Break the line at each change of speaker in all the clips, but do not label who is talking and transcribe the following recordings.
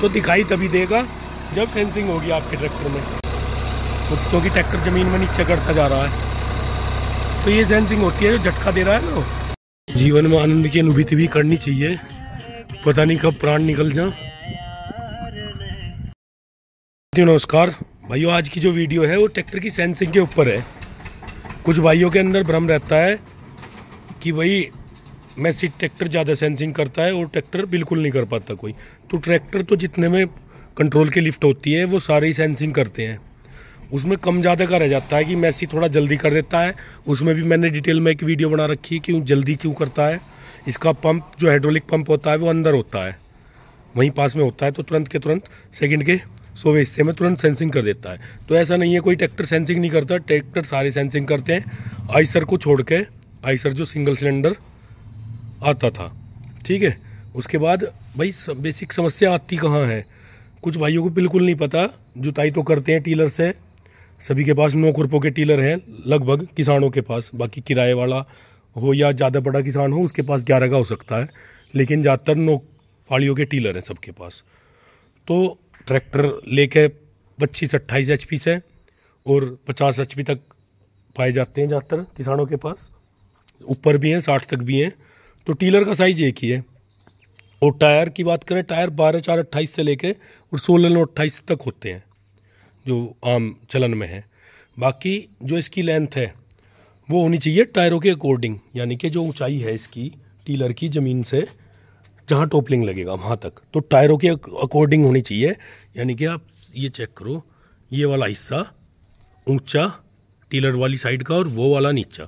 तो दिखाई तभी देगा जब सेंसिंग होगी आपके ट्रैक्टर में, क्योंकि ट्रैक्टर ज़मीन में नीचे करता जा रहा है। तो ये सेंसिंग होती है जो झटका दे रहा है ना। जीवन में आनंद की अनुभूति भी करनी चाहिए, पता नहीं कब प्राण निकल जाए। नमस्कार भाइयों, आज की जो वीडियो है वो ट्रैक्टर की सेंसिंग के ऊपर है। कुछ भाइयों के अंदर भ्रम रहता है कि भाई मैसी ट्रैक्टर ज़्यादा सेंसिंग करता है और ट्रैक्टर बिल्कुल नहीं कर पाता कोई। तो ट्रैक्टर तो जितने में कंट्रोल की लिफ्ट होती है वो सारे ही सेंसिंग करते हैं, उसमें कम ज़्यादा का रह जाता है कि मैसी थोड़ा जल्दी कर देता है। उसमें भी मैंने डिटेल में एक वीडियो बना रखी है कि जल्दी क्यों करता है। इसका पंप जो हाइड्रोलिक पंप होता है वो अंदर होता है, वहीं पास में होता है, तो तुरंत के तुरंत सेकंड के 100वें हिस्से में तुरंत सेंसिंग कर देता है। तो ऐसा नहीं है कोई ट्रैक्टर सेंसिंग नहीं करता, ट्रैक्टर सारे सेंसिंग करते हैं, आइसर को छोड़ के। आइसर जो सिंगल सिलेंडर आता था, ठीक है। उसके बाद भाई बेसिक समस्या आती कहाँ है, कुछ भाइयों को बिल्कुल नहीं पता। जुताई तो करते हैं टीलर से, सभी के पास 9 खुरपों के टीलर हैं लगभग किसानों के पास। बाकी किराए वाला हो या ज़्यादा बड़ा किसान हो उसके पास 11 का हो सकता है, लेकिन ज़्यादातर 9 फाड़ियों के टीलर हैं सबके पास। तो ट्रैक्टर लेके 25-28 HP से और 50 HP तक पाए जाते हैं ज़्यादातर किसानों के पास, ऊपर भी हैं 60 तक भी हैं। तो टीलर का साइज एक ही है। और टायर की बात करें, टायर 12/4/28 से लेके और 16/9/28 तक होते हैं जो आम चलन में है। बाकी जो इसकी लेंथ है वो होनी चाहिए टायरों के अकॉर्डिंग, यानी कि जो ऊंचाई है इसकी टीलर की ज़मीन से जहाँ टोपलिंग लगेगा वहाँ तक, तो टायरों के अकॉर्डिंग होनी चाहिए। यानी कि आप ये चेक करो, ये वाला हिस्सा ऊंचा टीलर वाली साइड का और वो वाला नीचा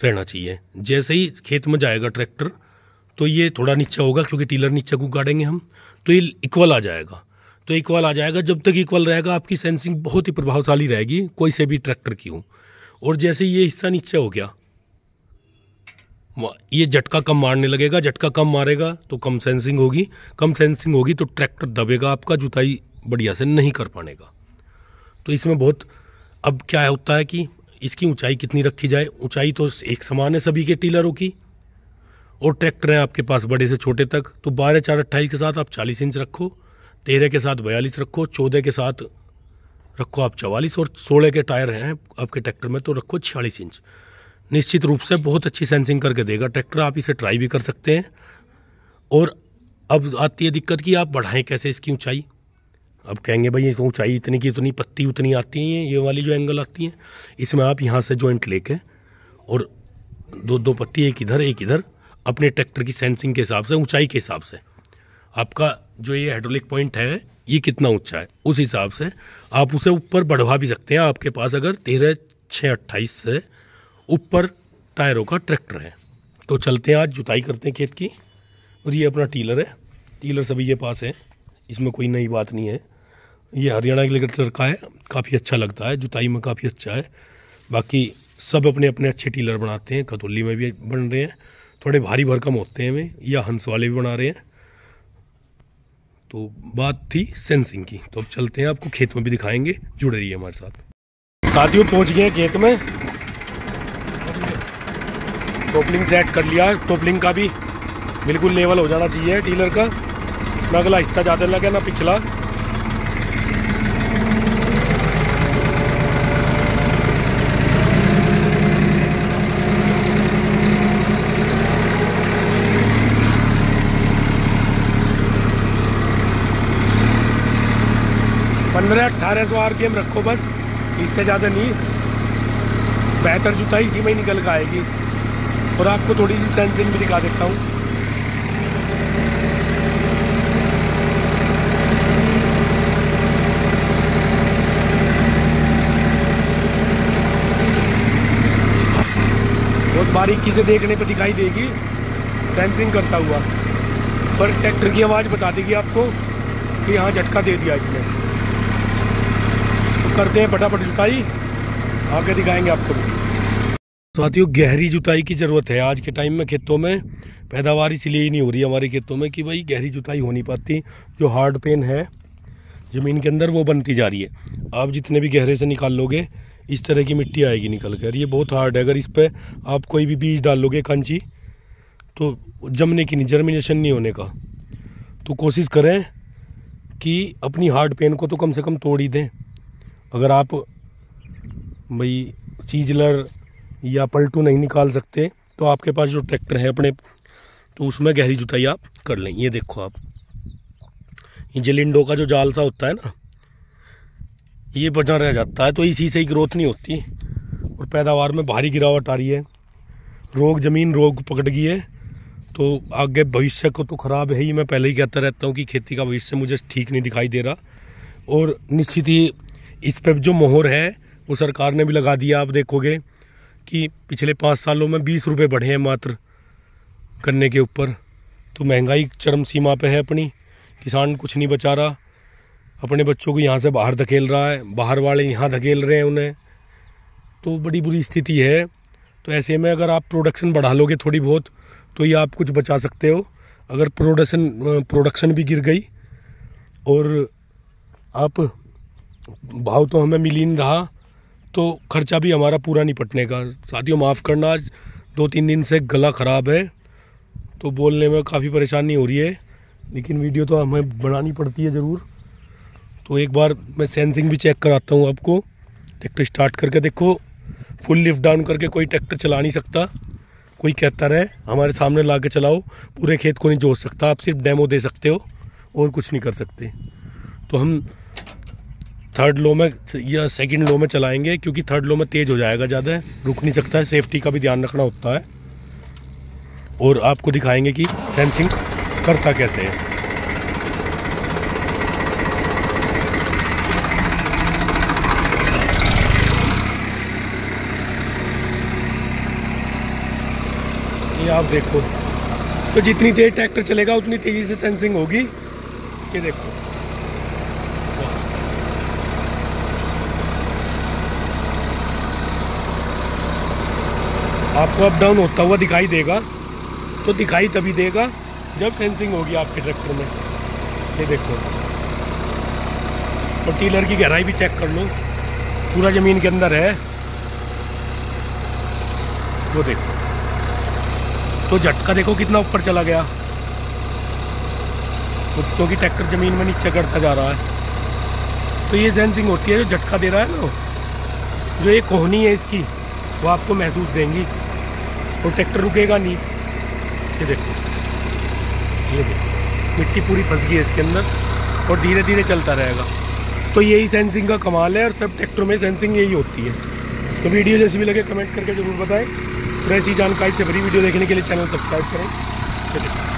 रहना चाहिए। जैसे ही खेत में जाएगा ट्रैक्टर तो ये थोड़ा नीचा होगा, क्योंकि टीलर नीचे को गाड़ेंगे हम, तो ये इक्वल आ जाएगा। तो इक्वल आ जाएगा, जब तक इक्वल रहेगा आपकी सेंसिंग बहुत ही प्रभावशाली रहेगी, कोई से भी ट्रैक्टर की हो। और जैसे ये हिस्सा नीचे हो गया, ये झटका कम मारने लगेगा, झटका कम मारेगा तो कम सेंसिंग होगी, कम सेंसिंग होगी तो ट्रैक्टर दबेगा आपका, जुताई बढ़िया से नहीं कर पाएगा। तो इसमें बहुत अब क्या होता है कि इसकी ऊंचाई कितनी रखी जाए। ऊंचाई तो एक समान है सभी के टीलरों की, और ट्रैक्टर हैं आपके पास बड़े से छोटे तक। तो 12/4/28 के साथ आप 40 इंच रखो, 13 के साथ 42 रखो, 14 के साथ रखो आप 44, और 16 के टायर हैं आपके ट्रैक्टर में तो रखो 46 इंच। निश्चित रूप से बहुत अच्छी सेंसिंग करके देगा ट्रैक्टर। आप इसे ट्राई भी कर सकते हैं। और अब आती है दिक्कत कि आप बढ़ाएं कैसे इसकी ऊंचाई। अब कहेंगे भाई इस ऊंचाई इतनी की उतनी पत्ती उतनी आती हैं, ये वाली जो एंगल आती हैं, इसमें आप यहाँ से जॉइंट लेके और 2 पत्ती एक इधर एक इधर, अपने ट्रैक्टर की सेंसिंग के हिसाब से, ऊंचाई के हिसाब से, आपका जो ये हाइड्रोलिक पॉइंट है ये कितना ऊंचा है उस हिसाब से आप उसे ऊपर बढ़वा भी सकते हैं। आपके पास अगर 13/6/28 से ऊपर टायरों का ट्रैक्टर है। तो चलते हैं, आज जुताई करते हैं खेत की। और ये अपना टीलर है, टीलर सभी के पास है, इसमें कोई नई बात नहीं है। ये हरियाणा के टीलर का है, काफ़ी अच्छा लगता है, जुताई में काफ़ी अच्छा है। बाकी सब अपने अपने अच्छे टीलर बनाते हैं, खतौली में भी बन रहे हैं, थोड़े भारी भरकम होते हैं वे, या हंस वाले भी बना रहे हैं। तो बात थी सेंसिंग की, तो अब चलते हैं, आपको खेत में भी दिखाएंगे, जुड़े रहिए हमारे साथ। साथियों पहुंच गए हैं खेत में, टोपलिंग सेट कर लिया। टोपलिंग का भी बिल्कुल लेवल हो जाना चाहिए टीलर का, ना अगला हिस्सा ज़्यादा लगे ना पिछला। पंद्रह 1800 RPM रखो बस, इससे ज़्यादा नहीं। बेहतर जुताई इसी में ही निकल कर आएगी। और आपको थोड़ी सी सेंसिंग भी दिखा देता हूँ। बहुत बारीकी से देखने पर दिखाई देगी सेंसिंग करता हुआ, पर ट्रैक्टर की आवाज़ बता देगी आपको कि यहाँ झटका दे दिया इसने। तो करते हैं फटाफट जुताई, आगे दिखाएंगे आपको भी। साथियों गहरी जुताई की ज़रूरत है आज के टाइम में खेतों में। पैदावार इसलिए ही नहीं हो रही हमारे खेतों में कि भाई गहरी जुताई हो नहीं पाती। जो हार्ड पेन है ज़मीन के अंदर वो बनती जा रही है। आप जितने भी गहरे से निकाल लोगे इस तरह की मिट्टी आएगी निकल कर। ये बहुत हार्ड है। अगर इस पर आप कोई भी बीज डाल लोगे कंची तो जमने की नहीं, जर्मिनेशन नहीं होने का। तो कोशिश करें कि अपनी हार्ड पेन को तो कम से कम तोड़ ही दें। अगर आप भाई चीजलर या पलटू नहीं निकाल सकते तो आपके पास जो ट्रैक्टर है अपने, तो उसमें गहरी जुताई आप कर लें। ये देखो आप, ये जलिंडो का जो जाल सा होता है ना, ये बना रह जाता है, तो इसी से ही ग्रोथ नहीं होती और पैदावार में भारी गिरावट आ रही है। जमीन रोग पकड़ गई है, तो आगे भविष्य को तो ख़राब है ही। मैं पहले ही कहता रहता हूँ कि खेती का भविष्य मुझे ठीक नहीं दिखाई दे रहा, और निश्चित ही इस पर जो मोहर है वो सरकार ने भी लगा दिया। आप देखोगे कि पिछले 5 सालों में 20 रुपये बढ़े हैं मात्र करने के ऊपर। तो महंगाई चरम सीमा पे है अपनी, किसान कुछ नहीं बचा रहा, अपने बच्चों को यहाँ से बाहर धकेल रहा है, बाहर वाले यहाँ धकेल रहे हैं उन्हें, तो बड़ी बुरी स्थिति है। तो ऐसे में अगर आप प्रोडक्शन बढ़ा लोगे थोड़ी बहुत तो ही आप कुछ बचा सकते हो। अगर प्रोडक्शन भी गिर गई और आप भाव तो हमें मिल ही नहीं रहा, तो खर्चा भी हमारा पूरा नहीं पटने का। साथियों माफ़ करना, आज 2-3 दिन से गला ख़राब है तो बोलने में काफ़ी परेशानी हो रही है, लेकिन वीडियो तो हमें बनानी पड़ती है ज़रूर। तो एक बार मैं सेंसिंग भी चेक कराता हूँ आपको। ट्रैक्टर स्टार्ट करके देखो, फुल लिफ्ट डाउन करके कोई ट्रैक्टर चला नहीं सकता। कोई कहता रहे हमारे सामने ला के चलाओ, पूरे खेत को नहीं जोत सकता, आप सिर्फ डेमो दे सकते हो और कुछ नहीं कर सकते। तो हम 3rd लो में या 2nd लो में चलाएंगे, क्योंकि 3rd लो में तेज़ हो जाएगा ज़्यादा, रुक नहीं सकता है, सेफ्टी का भी ध्यान रखना होता है। और आपको दिखाएंगे कि सेंसिंग करता कैसे है। ये आप देखो, तो जितनी तेज ट्रैक्टर चलेगा उतनी तेज़ी से सेंसिंग होगी। ये देखो, आपको अप डाउन होता हुआ दिखाई देगा, तो दिखाई तभी देगा जब सेंसिंग होगी आपके ट्रैक्टर में। ये देखो, और टीलर की गहराई भी चेक कर लो, पूरा ज़मीन के अंदर है, वो देखो। तो झटका देखो कितना ऊपर चला गया, क्योंकि ट्रैक्टर ज़मीन में नीचे गिरता जा रहा है। तो ये सेंसिंग होती है, जो झटका दे रहा है ना, जो ये कोहनी है इसकी, वो आपको महसूस देंगी और ट्रैक्टर रुकेगा नहीं। ये देखो, ये देखो, मिट्टी पूरी फंस गई है इसके अंदर और धीरे धीरे चलता रहेगा। तो यही सेंसिंग का कमाल है, और सब ट्रैक्टरों में सेंसिंग यही होती है। तो वीडियो जैसी भी लगे कमेंट करके ज़रूर बताएं। तो ऐसी जानकारी से भरी वीडियो देखने के लिए चैनल सब्सक्राइब करें।